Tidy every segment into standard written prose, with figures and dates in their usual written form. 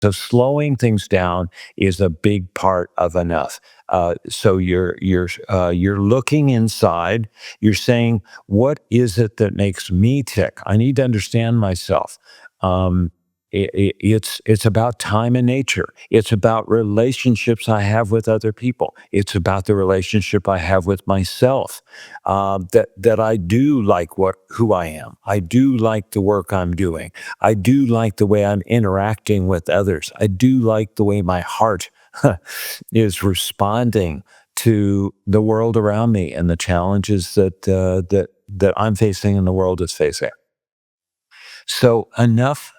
So slowing things down is a big part of enough. So you're looking inside. You're saying, what is it that makes me tick? I need to understand myself. Um, it's about time and nature. It's about relationships I have with other people. It's about the relationship I have with myself. That I do like what who I am. I do like the work I'm doing. I do like the way I'm interacting with others. I do like the way my heart is responding to the world around me and the challenges that I'm facing and the world is facing. So enough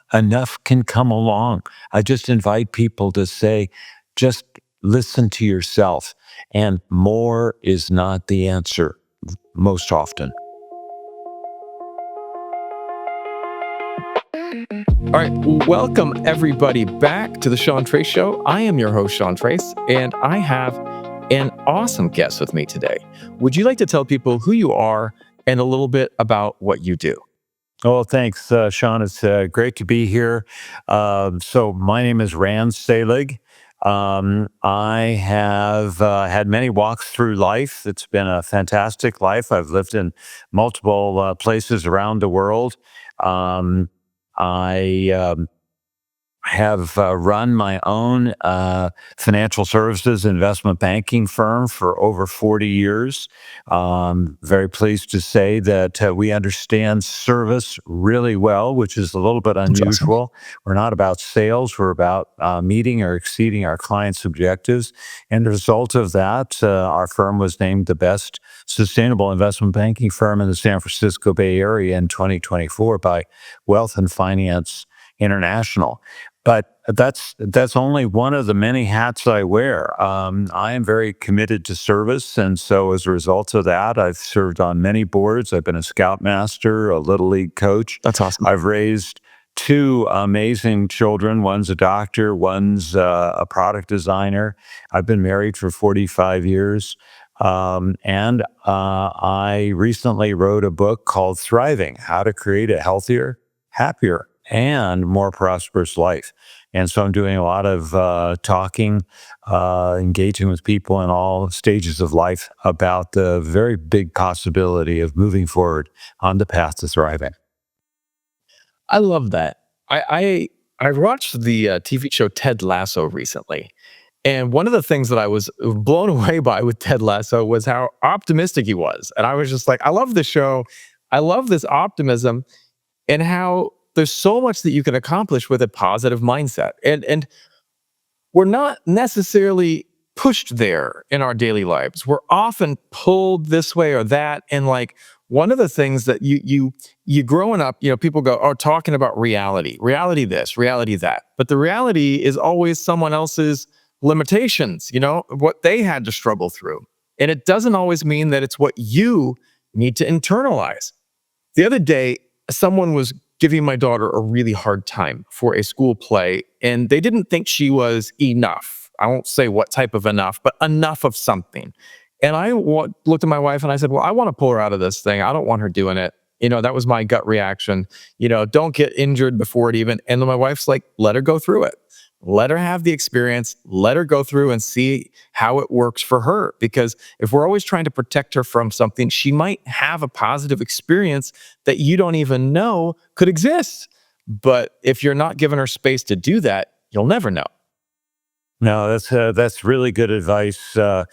can come along. I just invite people to say, just listen to yourself, and more is not the answer most often. All right, welcome everybody back to the Sean Trace Show. I am your host, Sean Trace, and I have an awesome guest with me today. Would you like to tell people who you are and a little bit about what you do? Oh, thanks, Sean. It's great to be here. So, my name is Rand Selig. I have had many walks through life. It's been a fantastic life. I've lived in multiple places around the world. Um, I have run my own financial services investment banking firm for over 40 years. Very pleased to say that we understand service really well, which is a little bit That's awesome. unusual. We're not about sales, we're about meeting or exceeding our clients' objectives. And the result of that, our firm was named the best sustainable investment banking firm in the San Francisco Bay Area in 2024 by Wealth and Finance International. But that's only one of the many hats I wear. I am very committed to service, and so as a result of that, I've served on many boards. I've been a scoutmaster, a little league coach. That's awesome. I've raised two amazing children. One's a doctor, one's a product designer. I've been married for 45 years. And I recently wrote a book called Thriving: How to Create a Healthier, Happier, and More Prosperous Life. And so I'm doing a lot of talking, engaging with people in all stages of life about the very big possibility of moving forward on the path to thriving. I love that. I watched the TV show Ted Lasso recently, and one of the things that I was blown away by with Ted Lasso was how optimistic he was, and I was just like, I love the show. I love this optimism and how there's so much that you can accomplish with a positive mindset. And we're not necessarily pushed there in our daily lives. We're often pulled this way or that. And like one of the things that you growing up, people go, oh, talking about reality this, reality that. But the reality is always someone else's limitations, what they had to struggle through. And it doesn't always mean that it's what you need to internalize. The other day, someone was giving my daughter a really hard time for a school play, and they didn't think she was enough. I won't say what type of enough, but enough of something. And looked at my wife and I said, well, I want to pull her out of this thing. I don't want her doing it. That was my gut reaction. Don't get injured before it even. And then my wife's like, let her go through it. Let her have the experience. Let her go through and see how it works for her. Because if we're always trying to protect her from something, she might have a positive experience that you don't even know could exist. But if you're not giving her space to do that, you'll never know. No, that's really good advice from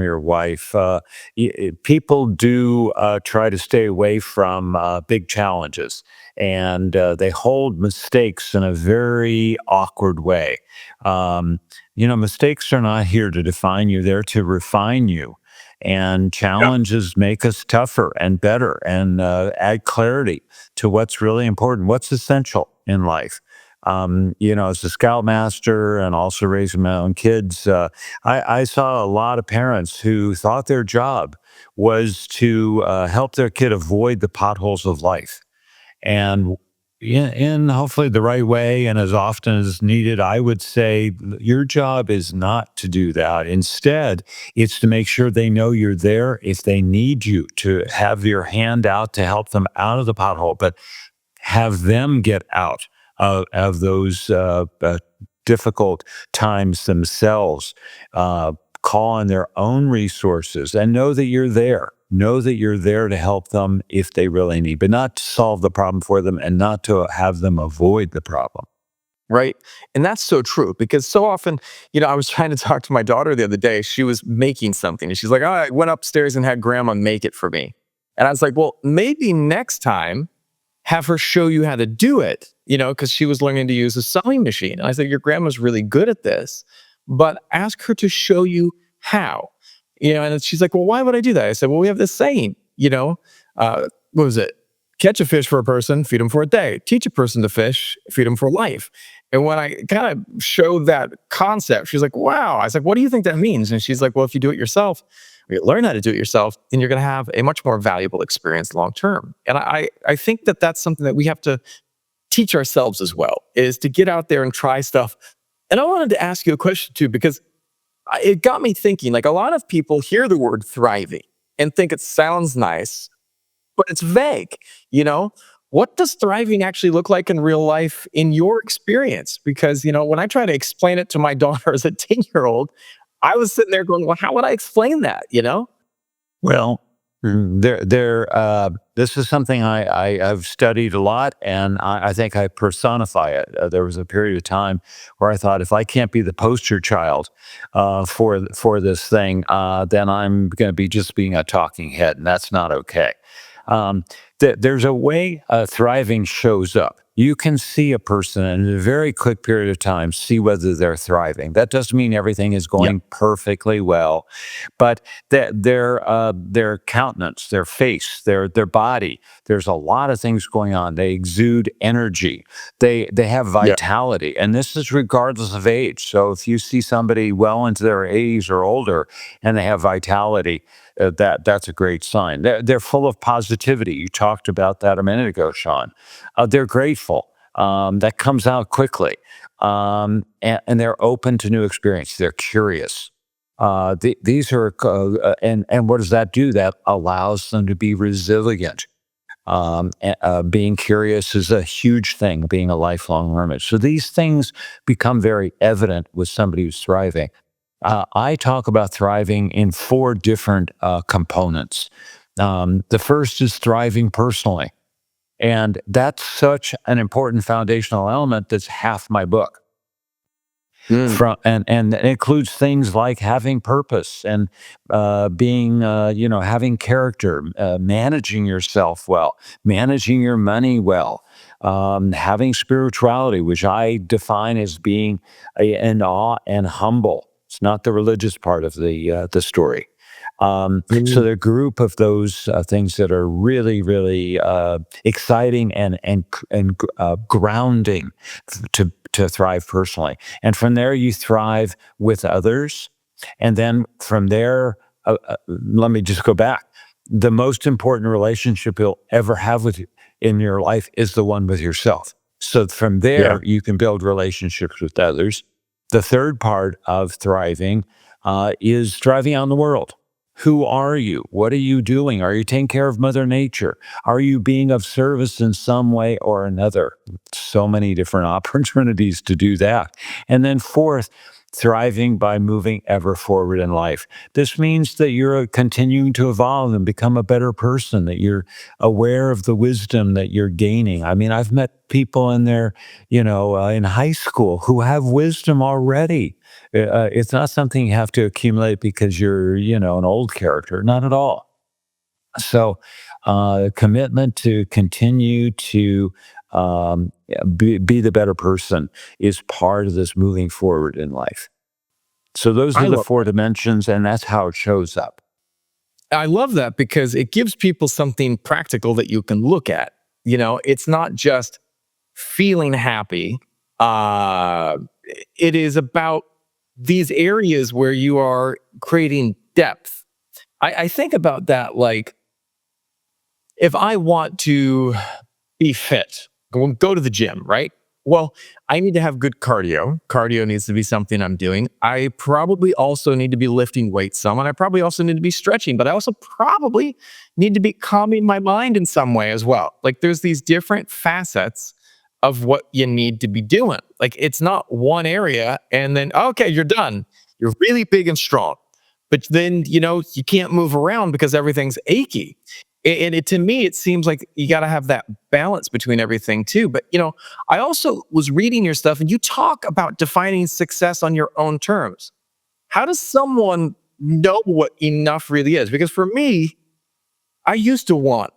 your wife. People do try to stay away from big challenges, and they hold mistakes in a very awkward way. Mistakes are not here to define you; they're to refine you. And Yeah. challenges make us tougher and better, and add clarity to what's really important, what's essential in life. As a scoutmaster and also raising my own kids, I saw a lot of parents who thought their job was to help their kid avoid the potholes of life. And in hopefully the right way and as often as needed, I would say your job is not to do that. Instead, it's to make sure they know you're there if they need you to have your hand out to help them out of the pothole, but have them get out of those difficult times themselves. Uh, Call on their own resources and know that you're there. Know that you're there to help them if they really need, but not to solve the problem for them and not to have them avoid the problem. Right. And that's so true because so often, I was trying to talk to my daughter the other day. She was making something and she's like, oh, I went upstairs and had grandma make it for me. And I was like, well, maybe next time have her show you how to do it, because she was learning to use a sewing machine. And I said, your grandma's really good at this, but ask her to show you how, and she's like, well, why would I do that? I said, well, we have this saying, what was it? Catch a fish for a person, feed them for a day. Teach a person to fish, feed them for life. And when I kind of showed that concept, she's like, wow. I was like, what do you think that means? And she's like, well, if you do it yourself, or you learn how to do it yourself, then you're going to have a much more valuable experience long term. And I think that that's something that we have to teach ourselves as well, is to get out there and try stuff. And I wanted to ask you a question too, because it got me thinking, like a lot of people hear the word thriving and think it sounds nice, but it's vague, you know? What does thriving actually look like in real life in your experience? Because, when I try to explain it to my daughter as a 10-year-old, I was sitting there going, well, how would I explain that? Well, this is something I've studied a lot, and I think I personify it. There was a period of time where I thought, if I can't be the poster child for this thing, then I'm going to be just being a talking head, and that's not okay. Um, there's a way thriving shows up. You can see a person in a very quick period of time, see whether they're thriving. That doesn't mean everything is Yeah. going perfectly well, but their countenance, their face, their body. There's a lot of things going on. They exude energy. They have Yeah. vitality, and this is regardless of age. So if you see somebody well into their 80s or older and they have vitality, that's a great sign. They're full of positivity. You talked about that a minute ago, Sean. They're grateful. That comes out quickly, and they're open to new experience. They're curious. These are and what does that do? That allows them to be resilient. Being curious is a huge thing. Being a lifelong learner. So these things become very evident with somebody who's thriving. I talk about thriving in four different components. The first is thriving personally. And that's such an important foundational element that's half my book. Mm. And it includes things like having purpose and being having character, managing yourself well, managing your money well, having spirituality, which I define as being in awe and humble. It's not the religious part of the story. So Mm. the group of those things that are really, really exciting and grounding to thrive personally, and from there you thrive with others, and then from there, let me just go back. The most important relationship you'll ever have with you in your life is the one with yourself. So from Yeah. there, you can build relationships with others. The third part of thriving is thriving on the world. Who are you? What are you doing? Are you taking care of Mother Nature? Are you being of service in some way or another? So many different opportunities to do that. And then, fourth, thriving by moving ever forward in life. This means that you're continuing to evolve and become a better person, that you're aware of the wisdom that you're gaining. I mean, I've met people in their, in high school who have wisdom already. It's not something you have to accumulate because you're, an old character. Not at all. So, commitment to continue to be the better person is part of this moving forward in life. So, those I are the love four dimensions, and that's how it shows up. I love that because it gives people something practical that you can look at. It's not just feeling happy. Uh, it is about these areas where you are creating depth. I think about that like if I want to be fit, go to the gym, right? Well, I need to have good cardio. Cardio needs to be something I'm doing. I probably also need to be lifting weights some, and I probably also need to be stretching, but I also probably need to be calming my mind in some way as well. Like there's these different facets of what you need to be doing. Like it's not one area and then, okay, you're done. You're really big and strong. But then, you can't move around because everything's achy. And to me, it seems like you got to have that balance between everything too. But, I also was reading your stuff and you talk about defining success on your own terms. How does someone know what enough really is? Because for me, I used to want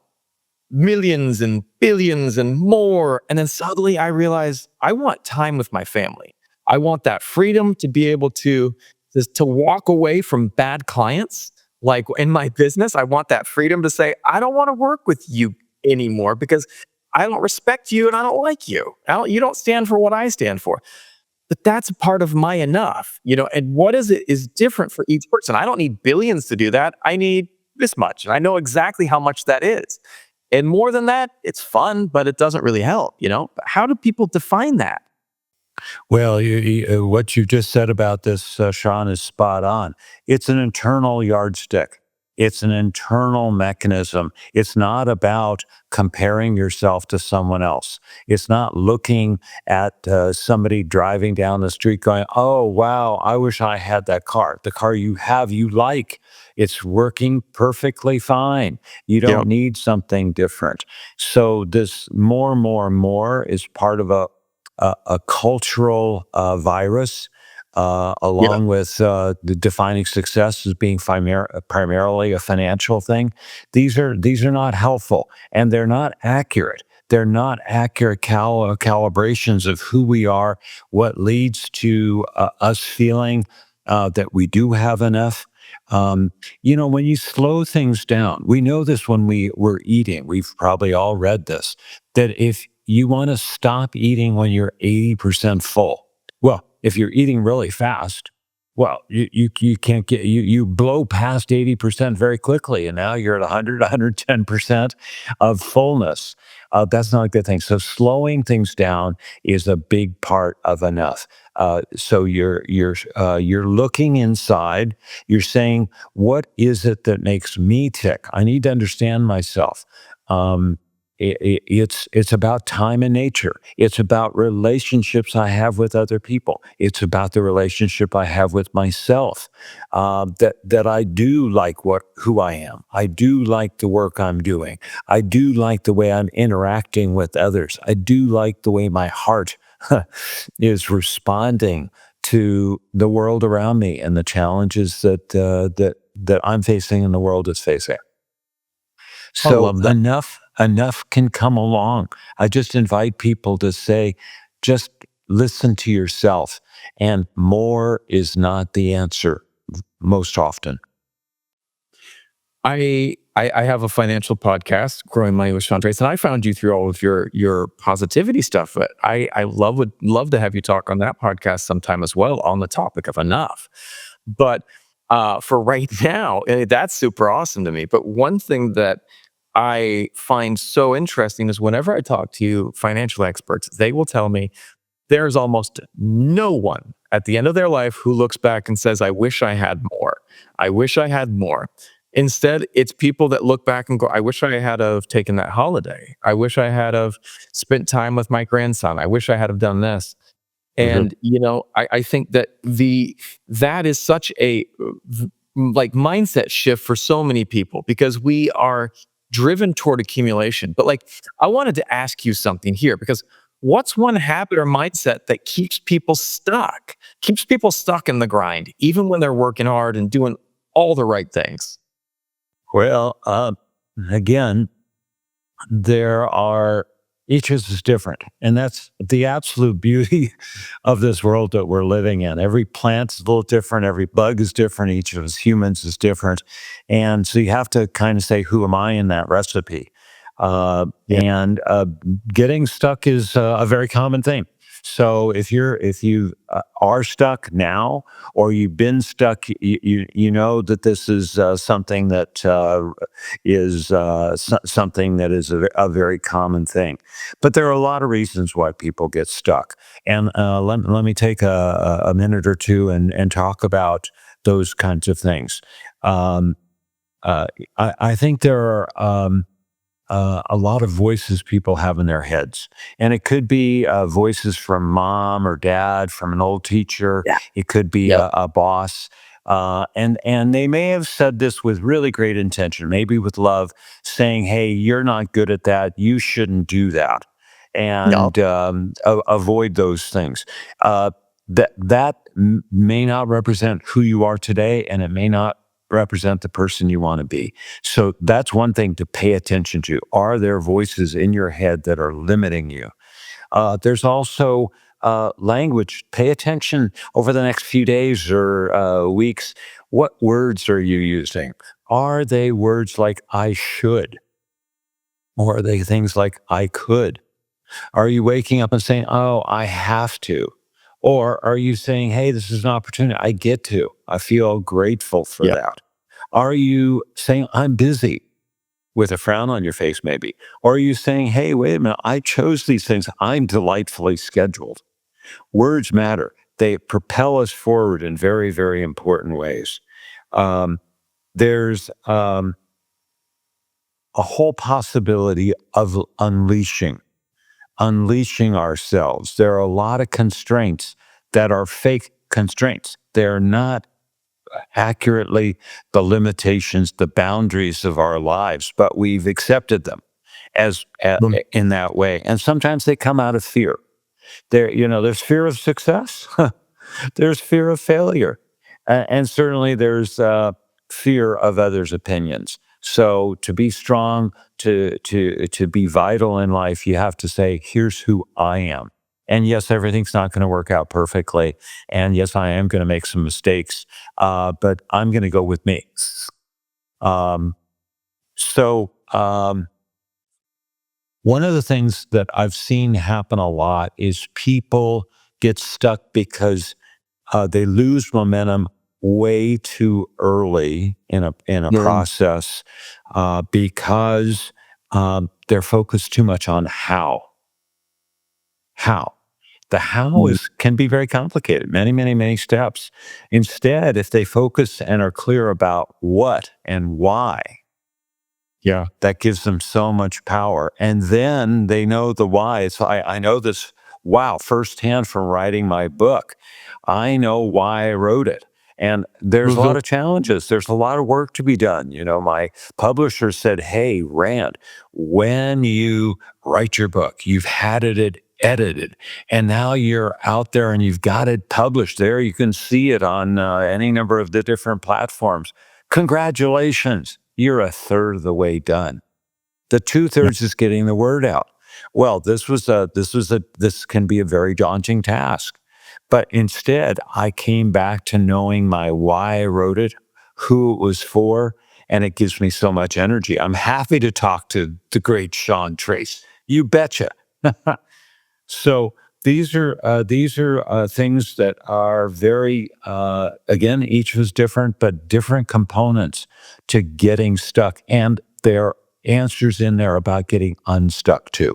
millions and billions and more. And then suddenly I realized I want time with my family. I want that freedom to be able to just to walk away from bad clients. Like in my business, I want that freedom to say, I don't want to work with you anymore because I don't respect you and I don't like you. You don't stand for what I stand for. But that's a part of my enough, and what is it is different for each person. I don't need billions to do that. I need this much. And I know exactly how much that is. And more than that, it's fun, but it doesn't really help. But how do people define that? Well, what you just said about this, Sean, is spot on. It's an internal yardstick. It's an internal mechanism. It's not about comparing yourself to someone else. It's not looking at somebody driving down the street going, oh, wow, I wish I had that car. The car you have, you like. It's working perfectly fine. You don't Yep. need something different. So, this more is part of a cultural virus, Yep. along with defining success as being primarily a financial thing. These are not helpful, and they're not accurate. They're not accurate calibrations of who we are, what leads to us feeling that we do have enough. When you slow things down, we know this when we're eating. We've probably all read this, that if you want to stop eating when you're 80% full, well, if you're eating really fast, well, you can't you blow past 80% very quickly, and now you're at 100, 110% of fullness. That's not a good thing. So slowing things down is a big part of enough. So you're looking inside. You're saying, what is it that makes me tick? I need to understand myself. Um, it's about time and nature. It's about relationships I have with other people. It's about the relationship I have with myself. That I do like who I am. I do like the work I'm doing. I do like the way I'm interacting with others. I do like the way my heart is responding to the world around me and the challenges that I'm facing and the world is facing. I So love that. enough can come along. I just invite people to say, just listen to yourself. And more is not the answer most often. I have a financial podcast, Growing Money with Sean Trace, and I found you through all of your positivity stuff. But I would love to have you talk on that podcast sometime as well on the topic of enough. But for right now, that's super awesome to me. But one thing that I find so interesting is whenever I talk to financial experts, they will tell me there's almost no one at the end of their life who looks back and says, I wish I had more. I wish I had more. Instead, it's people that look back and go, I wish I had of taken that holiday. I wish I had of spent time with my grandson. I wish I had have done this. Mhm. And I think that that is such a like mindset shift for so many people because we are driven toward accumulation. But like I wanted to ask you something here because what's one habit or mindset that keeps people stuck in the grind, even when they're working hard and doing all the right things? Well, again, there are each is different, and that's the absolute beauty of this world that we're living in. Every plant's a little different, every bug is different, each of us humans is different, and so you have to kind of say, who am I in that recipe? Yeah. And getting stuck is a very common thing. So if you are stuck now, or you've been stuck, you know that this is something that is something that is a very common thing. But there are a lot of reasons why people get stuck. And let me take a minute or two and talk about those kinds of things. Um, uh, I think there are. a lot of voices people have in their heads. And it could be voices from mom or dad, from an old teacher. Yeah. It could be Yep. a boss. And they may have said this with really great intention, maybe with love, saying, "Hey, you're not good at that. You shouldn't do that," Yep. and avoid those things. Uh, that may not represent who you are today, and it may not represent the person you want to be. So that's one thing to pay attention to. Are there voices in your head that are limiting you? There's also language. Pay attention over the next few days or weeks. What words are you using? Are they words like I should? Or are they things like I could? Are you waking up and saying, oh, I have to? Or are you saying, hey, this is an opportunity. I get to. I feel grateful for Yep. that. Are you saying, I'm busy with a frown on your face, maybe? Or are you saying, hey, wait a minute, I chose these things. I'm delightfully scheduled. Words matter. They propel us forward in very, very important ways. Um, there's a whole possibility of unleashing ourselves. There are a lot of constraints that are fake constraints. They're not accurately the limitations, the boundaries of our lives, but we've accepted them as Mm. in that way. And sometimes they come out of fear. There's fear of success. There's fear of failure, and certainly there's fear of others' opinions. So to be strong, to be vital in life, you have to say, "Here's who I am." And yes, everything's not going to work out perfectly, and yes, I am going to make some mistakes, but I'm going to go with me. Um, so one of the things that I've seen happen a lot is people get stuck because they lose momentum way too early in a Mm. process because they're focused too much on how. How the how Mm. is can be very complicated, many, many, many steps. Instead, if they focus and are clear about what and why, Yeah. that gives them so much power. And then they know the why. So I know this, wow, firsthand from writing my book. I know why I wrote it. And there's a lot Mhm. of challenges. There's a lot of work to be done. My publisher said, hey, Rand, when you write your book, you've had it edited, and now you're out there and you've got it published there. You can see it on any number of the different platforms. Congratulations, you're a third of the way done. The Yeah. two-thirds is getting the word out. Well, this can be a very daunting task. But instead, I came back to knowing my why I wrote it, who it was for, and it gives me so much energy. I'm happy to talk to the great Sean Trace. You betcha. So these are things that are very again, each was different, but different components to getting stuck, and there are answers in there about getting unstuck too.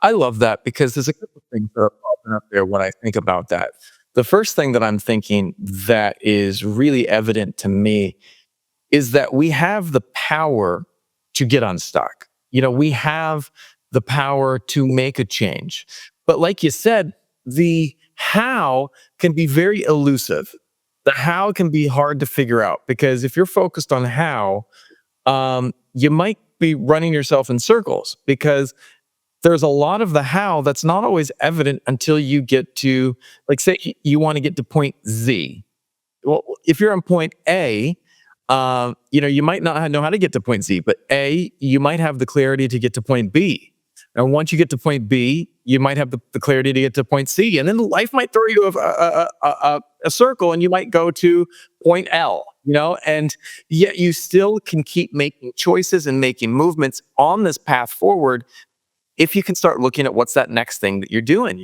I love that because there's a couple of things that are popping up there when I think about that. The first thing that I'm thinking that is really evident to me is that we have the power to get unstuck. We have the power to make a change. But like you said, the how can be very elusive. The how can be hard to figure out because if you're focused on how, you might be running yourself in circles because there's a lot of the how that's not always evident until you get to, like, say you want to get to point Z. Well, if you're on point A, you might not know how to get to point Z, but A, you might have the clarity to get to point B. And once you get to point B, you might have the clarity to get to point C. And then life might throw you a circle and you might go to point L, and yet you still can keep making choices and making movements on this path forward if you can start looking at what's that next thing that you're doing.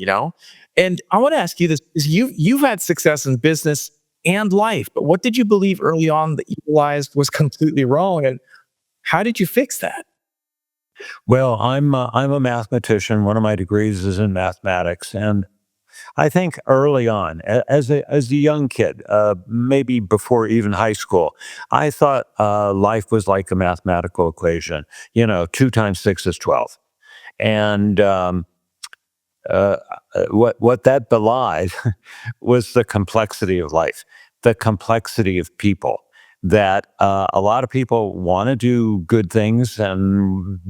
And I want to ask you this is you've had success in business and life, but what did you believe early on that you realized was completely wrong, and how did you fix that? Well, I'm a mathematician. One of my degrees is in mathematics, and I think early on, as a young kid, maybe before even high school, I thought life was like a mathematical equation. You know, 2 times 6 is 12, and uh, what that belied was the complexity of life, the complexity of people. That a lot of people want to do good things, and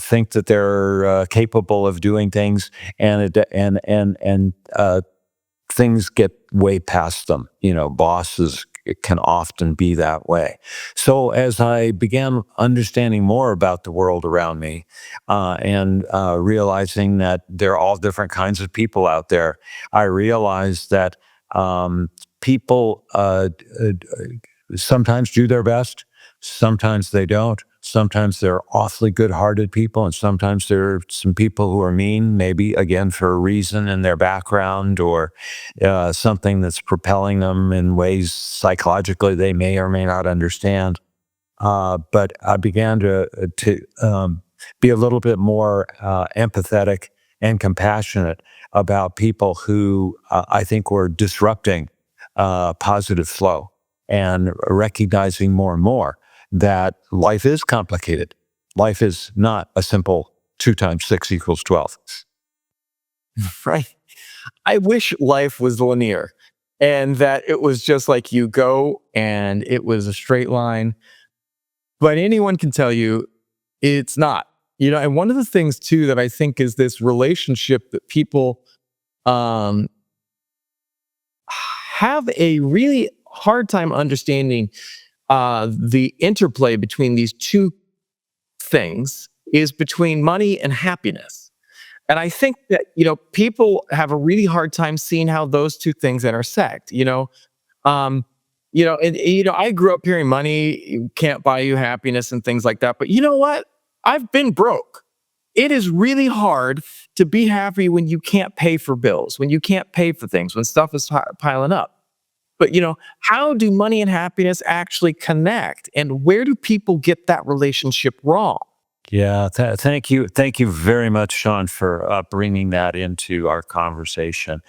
think that they're capable of doing things, and things get way past them. Bosses can often be that way. So as I began understanding more about the world around me, and realizing that there are all different kinds of people out there, I realized that people sometimes do their best, sometimes they don't. Sometimes they're awfully good hearted people, and sometimes there are some people who are mean, maybe again for a reason in their background or something that's propelling them in ways psychologically they may or may not understand. But I began to be a little bit more empathetic and compassionate about people who I think were disrupting positive flow, and recognizing more and more that life is complicated. Life is not a simple 2 times 6 equals 12. Right. I wish life was linear and that it was just like you go and it was a straight line. But anyone can tell you it's not. And one of the things too that I think is this relationship that people um, have a really hard time understanding the interplay between these two things is between money and happiness. And I think that, people have a really hard time seeing how those two things intersect. Um, I grew up hearing money can't buy you happiness and things like that. But you know what? I've been broke. It is really hard to be happy when you can't pay for bills, when you can't pay for things, when stuff is piling up. But how do money and happiness actually connect? And where do people get that relationship wrong? Yeah, thank you very much, Sean, for bringing that into our conversation.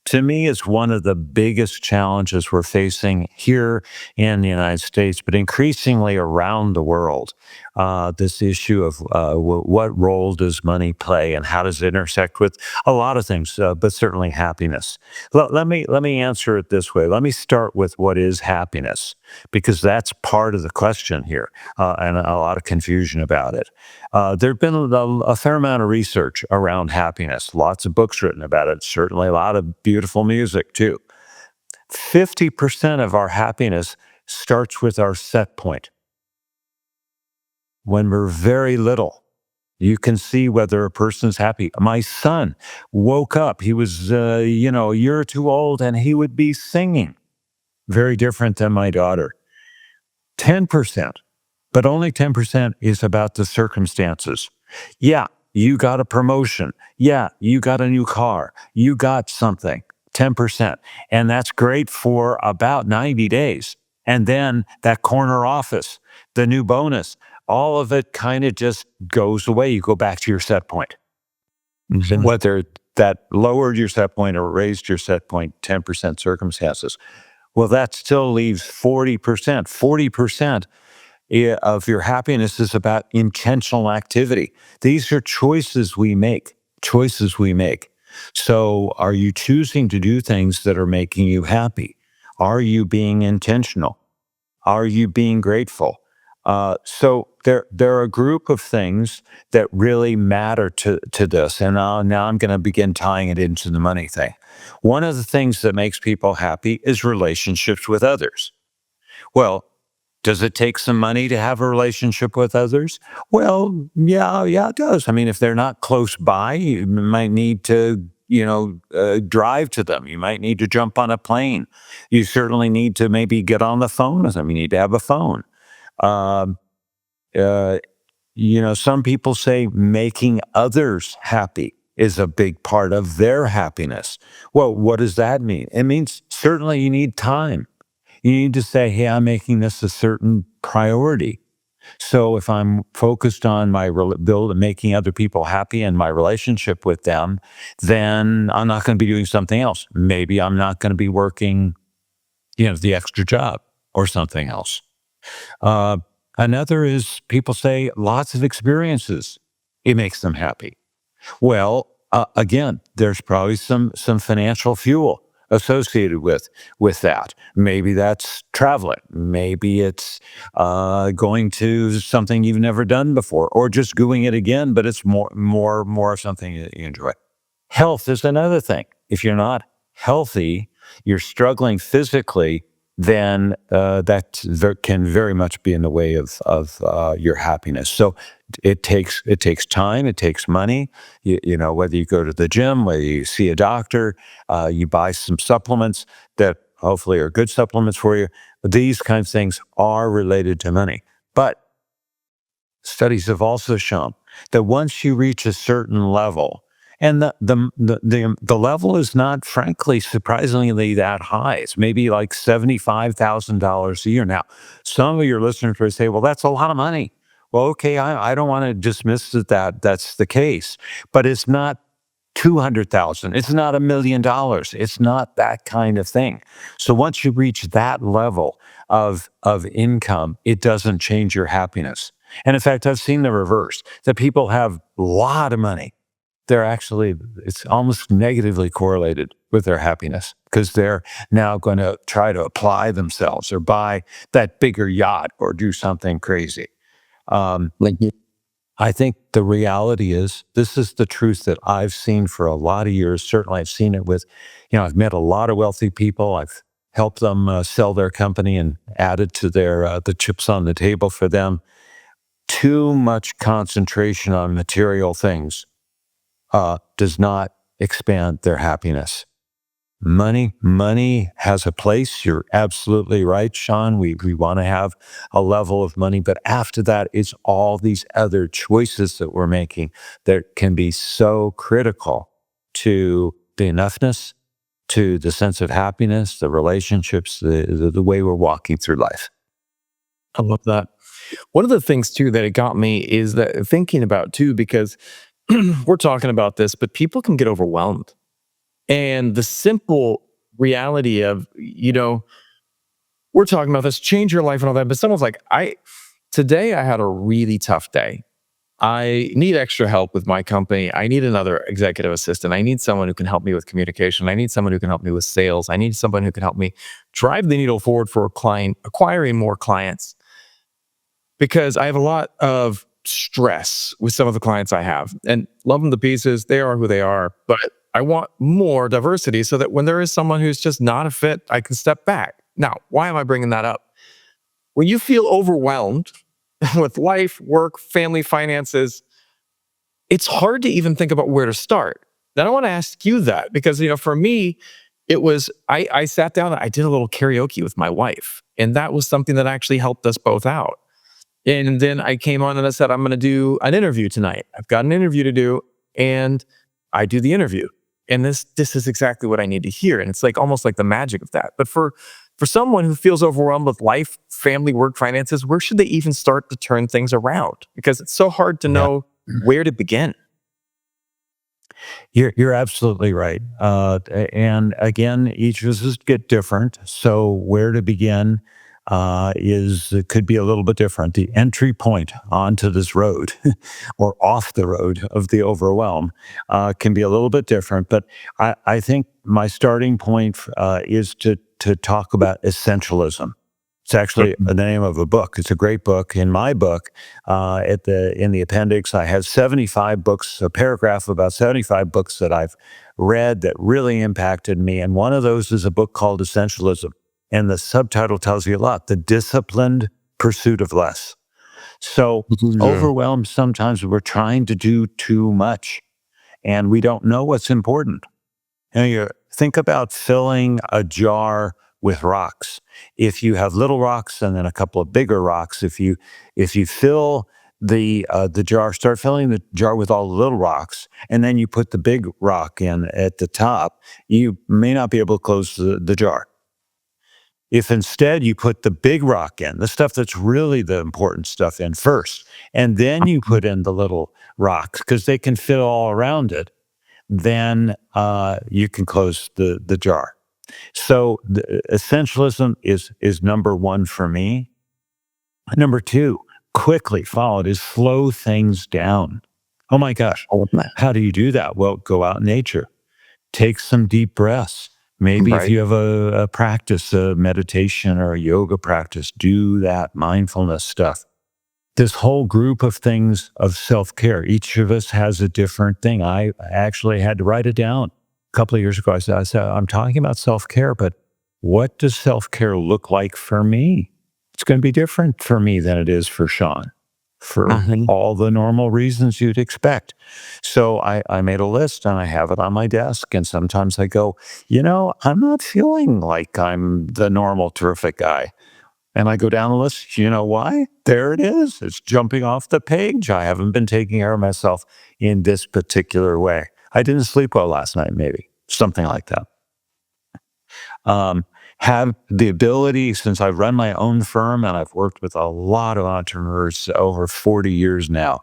To me, it's one of the biggest challenges we're facing here in the United States, but increasingly around the world. This issue of what role does money play, and how does it intersect with a lot of things, but certainly happiness. Let me answer it this way. Let me start with what is happiness, because that's part of the question here, and a lot of confusion about it. There's been a fair amount of research around happiness, lots of books written about it, certainly a lot of beautiful music too. 50% of our happiness starts with our set point. When we're very little, you can see whether a person's happy. My son woke up, he was, a year or two old, and he would be singing. Very different than my daughter. 10%, but only 10% is about the circumstances. Yeah, you got a promotion. Yeah, you got a new car. You got something. 10%. And that's great for about 90 days. And then that corner office, the new bonus, all of it kind of just goes away. You go back to your set point. Mhm. Whether that lowered your set point or raised your set point, 10% circumstances. Well, that still leaves 40%. 40% of your happiness is about intentional activity. These are choices we make, choices we make. So, are you choosing to do things that are making you happy? Are you being intentional? Are you being grateful? So there are a group of things that really matter to this, and now I'm going to begin tying it into the money thing. One of the things that makes people happy is relationships with others. Well, does it take some money to have a relationship with others? Well, yeah, it does. I mean, if they're not close by, you might need to, drive to them. You might need to jump on a plane. You certainly need to maybe get on the phone with them. You need to have a phone. Um, uh, some people say making others happy is a big part of their happiness. Well, what does that mean? It means certainly you need time. You need to say, hey, I'm making this a certain priority. So if I'm focused on build making other people happy and my relationship with them, then I'm not going to be doing something else. Maybe I'm not going to be working, the extra job or something else. Uh, Another is people say lots of experiences. It makes them happy. Well, again, there's probably some financial fuel associated with that. Maybe that's traveling. Maybe it's going to something you've never done before, or just doing it again, but it's more of something that you enjoy. Health is another thing. If you're not healthy, you're struggling physically, then can very much be in the way of your happiness. So it takes time, it takes money. Whether you go to the gym, whether you see a doctor, you buy some supplements that hopefully are good supplements for you. These kinds of things are related to money, but studies have also shown that once you reach a certain level, and the level is not, frankly, surprisingly that high. It's maybe like $75,000 a year. Now, some of your listeners will say, "Well, that's a lot of money." Well, okay, I don't want to dismiss that's the case, but it's not 200,000. It's not $1 million. It's not that kind of thing. So once you reach that level of income, it doesn't change your happiness. And in fact, I've seen the reverse, that people have a lot of money. It's almost negatively correlated with their happiness because they're now going to try to apply themselves or buy that bigger yacht or do something crazy. Like, I think the reality is this is the truth that I've seen for a lot of years. Certainly, I've seen it with, I've met a lot of wealthy people. I've helped them sell their company and added to the chips on the table for them. Too much concentration on material things does not expand their happiness. Money has a place. You're absolutely right, Sean. We want to have a level of money, but after that, it's all these other choices that we're making that can be so critical to the enoughness, to the sense of happiness, the relationships, the way we're walking through life. I love that. One of the things too that it got me is that thinking about too, because we're talking about this, but people can get overwhelmed. And the simple reality of, we're talking about this, change your life and all that, but someone's like, today I had a really tough day. I need extra help with my company. I need another executive assistant. I need someone who can help me with communication. I need someone who can help me with sales. I need someone who can help me drive the needle forward for a client, acquiring more clients, because I have a lot of stress with some of the clients I have, and love them to pieces. They are who they are, but I want more diversity so that when there is someone who's just not a fit, I can step back. Now, why am I bringing that up? When you feel overwhelmed with life, work, family, finances, it's hard to even think about where to start. Then I want to ask you that because, for me, it was, I sat down, I did a little karaoke with my wife, and that was something that actually helped us both out. And then I came on and I said, I'm going to do an interview tonight. I've got an interview to do, and I do the interview. And this is exactly what I need to hear. And it's like almost like the magic of that. But for someone who feels overwhelmed with life, family, work, finances, where should they even start to turn things around? Because it's so hard to Yeah. know where to begin. You're absolutely right. And again, each of us is get different. So where to begin it could be a little bit different. The entry point onto this road or off the road of the overwhelm can be a little bit different. But I think my starting point is to talk about essentialism. It's actually the name of a book. It's a great book. In my book, in the appendix, I have 75 books, a paragraph about 75 books that I've read that really impacted me. And one of those is a book called Essentialism. And the subtitle tells you a lot: the disciplined pursuit of less. So Yeah. overwhelmed, sometimes we're trying to do too much and we don't know what's important. You think about filling a jar with rocks. If you have little rocks and then a couple of bigger rocks, if you fill the jar, start filling the jar with all the little rocks, and then you put the big rock in at the top, you may not be able to close the jar. If instead you put the big rock in, the stuff that's really the important stuff in first, and then you Mhm. put in the little rocks because they can fit all around it, then you can close the jar. So essentialism is number one for me. Number two, quickly followed, is slow things down. Oh my gosh, All of that. how do you do that? Well, go out in nature, take some deep breaths. Maybe if Right. you have a practice, a meditation or a yoga practice, do that mindfulness stuff. This whole group of things of self care, each of us has a different thing. I actually had to write it down a couple of years ago. I said, I'm talking about self care, but what does self care look like for me? It's going to be different for me than it is for Sean, for Mhm. all the normal reasons you'd expect. So I made a list and I have it on my desk. And sometimes I go, I'm not feeling like I'm the normal terrific guy. And I go down the list. You know why? There it is. It's jumping off the page. I haven't been taking care of myself in this particular way. I didn't sleep well last night, maybe something like that. Um, have the ability, since I've run my own firm and I've worked with a lot of entrepreneurs over 40 years now,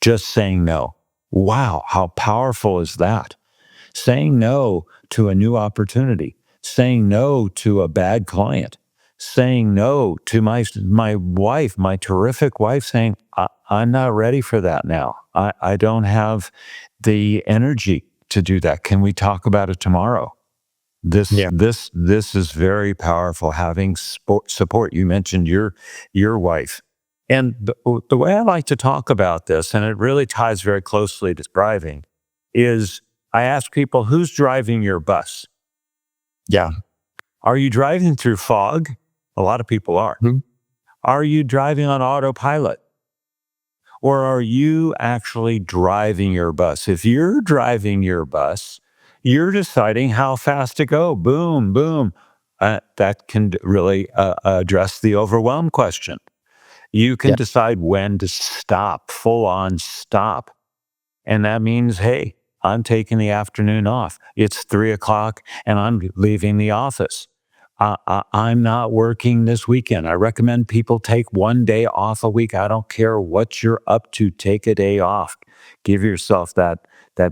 just saying no. Wow, how powerful is that? Saying no to a new opportunity, saying no to a bad client, saying no to my wife, my terrific wife, saying, I'm not ready for that now. I don't have the energy to do that. Can we talk about it tomorrow? This Yeah. this this is very powerful. Having support. You mentioned your wife, and the way I like to talk about this, and it really ties very closely to driving, is I ask people, who's driving your bus? Yeah. Are you driving through fog? A lot of people are. Mhm. Are you driving on autopilot? Or are you actually driving your bus? If you're driving your bus, you're deciding how fast to go. Boom, boom. That can really address the overwhelm question. You can Yeah. decide when to stop, full on stop. And that means, hey, I'm taking the afternoon off. It's 3 o'clock and I'm leaving the office. I'm not working this weekend. I recommend people take one day off a week. I don't care what you're up to. Take a day off. Give yourself that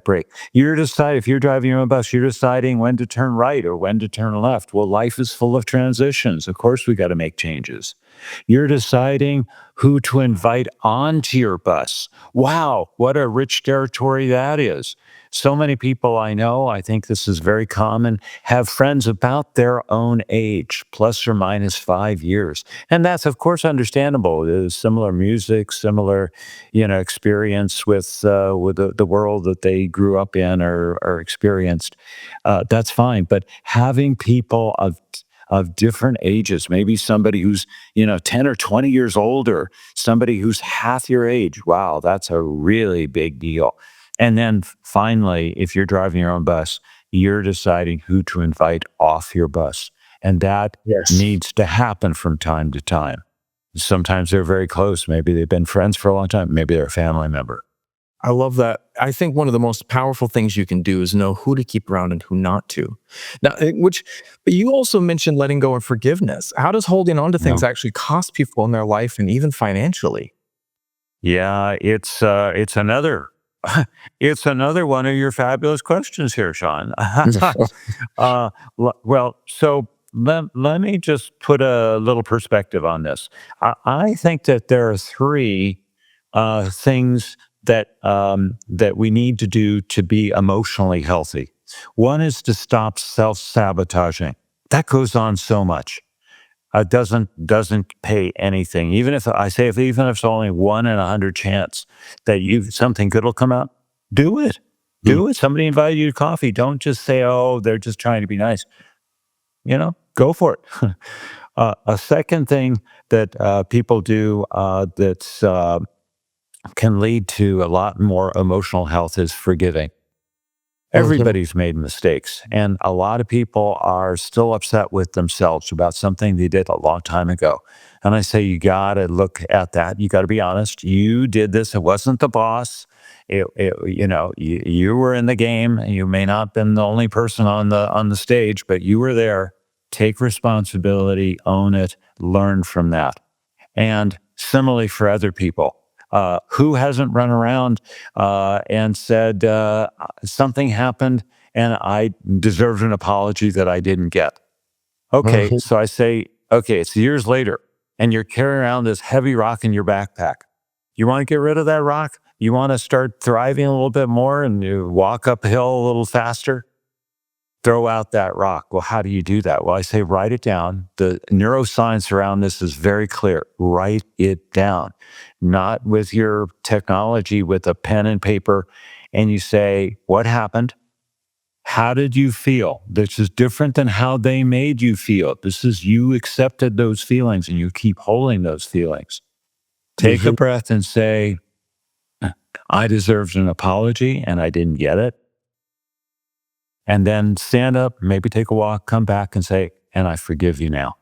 break. You're deciding if you're driving your own bus, you're deciding when to turn right or when to turn left. Well, life is full of transitions. Of course, we got to make changes. You're deciding who to invite onto your bus. Wow, what a rich territory that is. So many people I know, I think this is very common, have friends about their own age, plus or minus 5 years. And that's, of course, understandable. There's similar music, similar, experience with the world that they grew up in or experienced. That's fine. But having people of different ages, maybe somebody who's 10 or 20 years older, somebody who's half your age. Wow, that's a really big deal. And then finally, if you're driving your own bus, you're deciding who to invite off your bus. And that Yes. needs to happen from time to time. Sometimes they're very close. Maybe they've been friends for a long time. Maybe they're a family member. I love that. I think one of the most powerful things you can do is know who to keep around and who not to. Now, but you also mentioned letting go and forgiveness. How does holding on to You things know? actually cost people in their life and even financially? Yeah, it's another it's another one of your fabulous questions here, Sean. uh, well, so let me just put a little perspective on this. I think that there are three things that we need to do to be emotionally healthy. One is to stop self sabotaging. That goes on so much. Doesn't pay anything. Even if I say, if even if it's only 1 in 100 chance that you something good will come out, do it. Mm. Do it. Somebody invited you to coffee. Don't just say, "Oh, they're just trying to be nice." Go for it. A second thing that people do that can lead to a lot more emotional health is forgiving. Mhm. Everybody's made mistakes, and a lot of people are still upset with themselves about something they did a long time ago. And I say, you got to look at that. You got to be honest. You did this. It wasn't the boss. You were in the game. You may not have been the only person on the stage, but you were there. take responsibility, own it, learn from that. And similarly for other people, who hasn't run around and said, something happened and I deserved an apology that I didn't get? Okay, Mhm. so I say, okay, it's years later, and you're carrying around this heavy rock in your backpack. You want to get rid of that rock? You want to start thriving a little bit more and you walk uphill a little faster? Throw out that rock. Well, how do you do that? Well, I say, write it down. The neuroscience around this is very clear. Write it down, not with your technology, with a pen and paper. And you say, what happened? How did you feel? This is different than how they made you feel. This is you accepted those feelings and you keep holding those feelings. Take a Mhm. breath and say, I deserved an apology and I didn't get it. And then stand up, maybe take a walk, come back and say, and I forgive you now.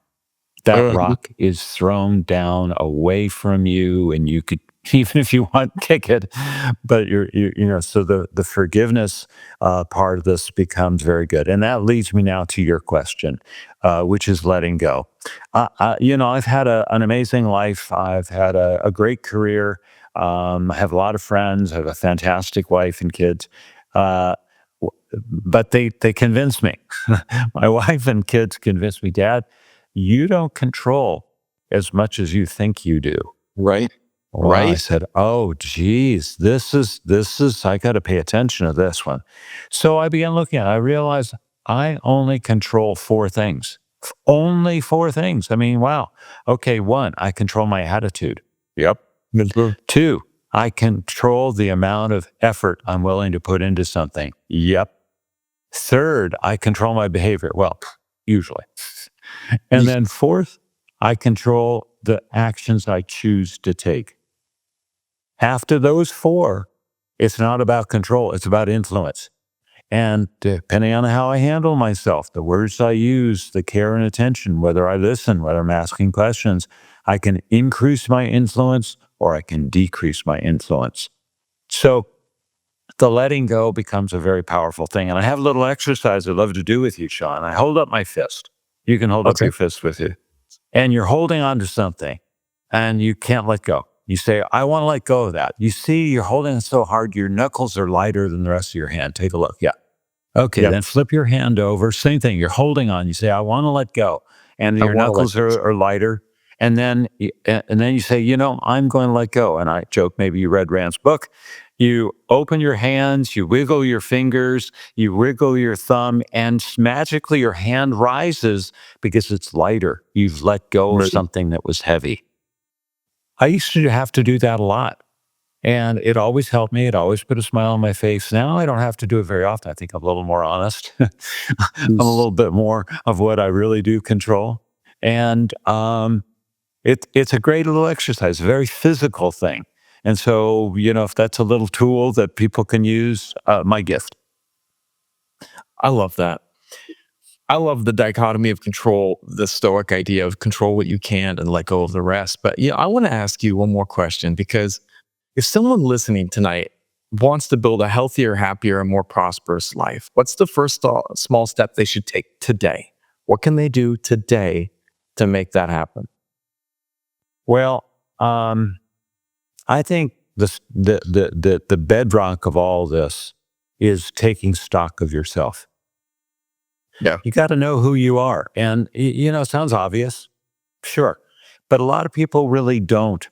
That Mhm. rock is thrown down away from you and you could even if you want kick it, but so the forgiveness part of this becomes very good, and that leads me now to your question, which is letting go. I've had an amazing life. I've had a great career. I have a lot of friends. I have a fantastic wife and kids. uh, but they convinced me. My wife and kids convinced me, Dad, you don't control as much as you think you do. Right. Well, I Right. said, oh, geez, this is, I got to pay attention to this one. So I began looking at it. I realized I only control four things. Only four things. I mean, wow. Okay. One, I control my attitude. Yep. Mhm. Two, I control the amount of effort I'm willing to put into something. Yep. Third, I control my behavior. Well, usually. And Ye- then fourth, I control the actions I choose to take. After those four, it's not about control, it's about influence. And depending on how I handle myself, the words I use, the care and attention, whether I listen, whether I'm asking questions, I can increase my influence or I can decrease my influence. So the letting go becomes a very powerful thing. And I have a little exercise I'd love to do with you, Sean. I hold up my fist. You can hold up Okay. your fist with you. And you're holding on to something and you can't let go. You say, I want to let go of that. You see, you're holding it so hard, your knuckles are lighter than the rest of your hand. Take a look. Yeah. Okay, Yeah. then flip your hand over. Same thing. You're holding on. You say, I want to let go. And I your want to let knuckles are lighter. And then you say, I'm going to let go. And I joke, maybe you read Rand's book. You open your hands, you wiggle your fingers, you wiggle your thumb, and magically your hand rises because it's lighter. You've let go of Right. something that was heavy. I used to have to do that a lot. And it always helped me. It always put a smile on my face. Now I don't have to do it very often. I think I'm a little more honest. I'm a Yes. little bit more of what I really do control. And it's a great little exercise, a very physical thing. And so, if that's a little tool that people can use, my gift. I love that. I love the dichotomy of control, the stoic idea of control what you can and let go of the rest. But I want to ask you one more question because if someone listening tonight wants to build a healthier, happier, and more prosperous life, what's the first small step they should take today? What can they do today to make that happen? Well, I think the bedrock of all this is taking stock of yourself. Yeah. You got to know who you are. And, it sounds obvious. Sure. But a lot of people really don't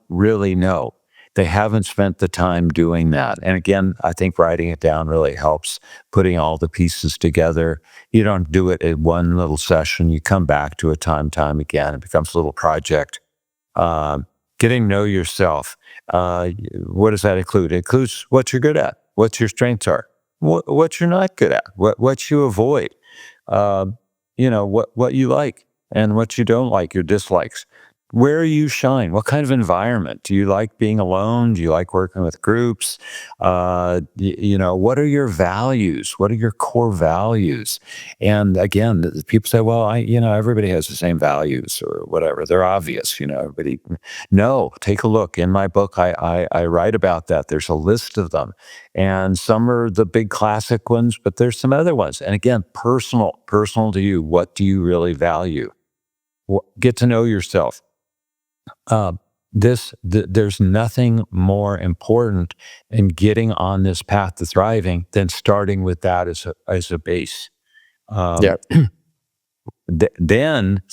really know. They haven't spent the time doing that. And again, I think writing it down really helps putting all the pieces together. You don't do it in one little session. You come back to it time again. It becomes a little project. Um, Getting to know yourself. What does that include? It includes what you're good at, what your strengths are, what you're not good at, what you avoid, what you like and what you don't like, your dislikes. where you shine. What kind of environment? Do you like being alone? Do you like working with groups? What are your values? What are your core values? And again, people say, well, everybody has the same values or whatever. They're obvious, everybody. No, take a look. In my book, I write about that. There's a list of them. And some are the big classic ones, but there's some other ones. And again, personal to you. What do you really value? Get to know yourself. uh, there's nothing more important in getting on this path to thriving than starting with that as a base. Um, Yeah. then,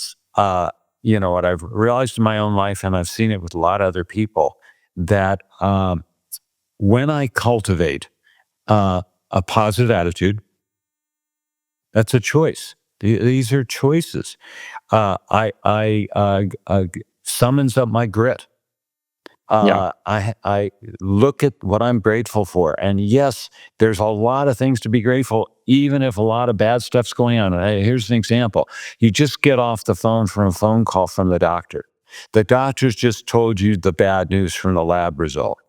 what I've realized in my own life, and I've seen it with a lot of other people, that when I cultivate a positive attitude, that's a choice. These are choices. I summons up my grit. Yeah. I look at what I'm grateful for, and yes, there's a lot of things to be grateful, even if a lot of bad stuff's going on. Here's an example: you just get off the phone from a phone call from the doctor. The doctor's just told you the bad news from the lab result.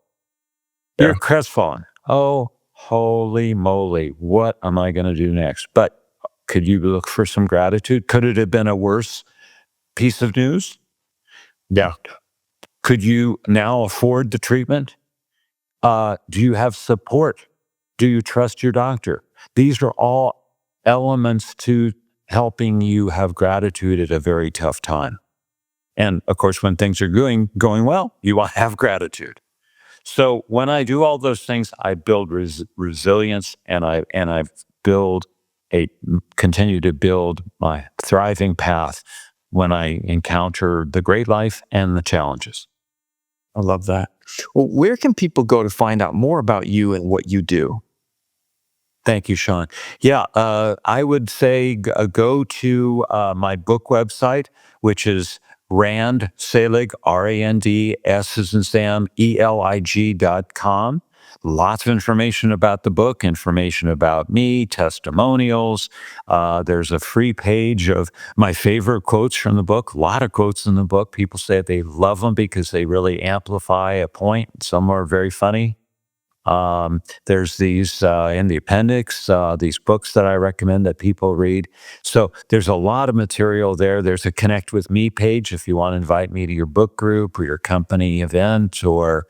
You're Yeah. crestfallen. Oh, holy moly! What am I going to do next? But could you look for some gratitude? Could it have been a worse piece of news? Yeah. Could you now afford the treatment? Do you have support? Do you trust your doctor? These are all elements to helping you have gratitude at a very tough time. And of course, when things are going well, you want to have gratitude. So when I do all those things, I build resilience, and I build a continue to build my thriving path when I encounter the great life and the challenges. I love that. Well, where can people go to find out more about you and what you do? Thank you, Sean. Yeah, I would say go to my book website, which is Rand Selig, Rand, S as in Sam, ELIG.com. Lots of information about the book, information about me, testimonials. There's a free page of my favorite quotes from the book. A lot of quotes in the book. People say they love them because they really amplify a point. Some are very funny. There's these in the appendix, these books that I recommend that people read. So there's a lot of material there. There's a connect with me page if you want to invite me to your book group or your company event, or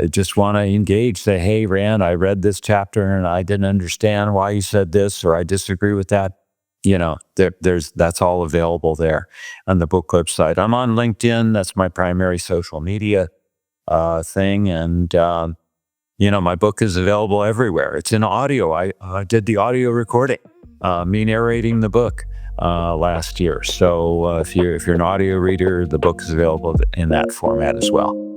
just want to engage. Say, hey, Rand, I read this chapter and I didn't understand why you said this, or I disagree with that. That's all available there on the book website. I'm on LinkedIn. That's my primary social media thing, and my book is available everywhere. It's in audio. I did the audio recording, me narrating the book last year. So if you're an audio reader, the book is available in that format as well.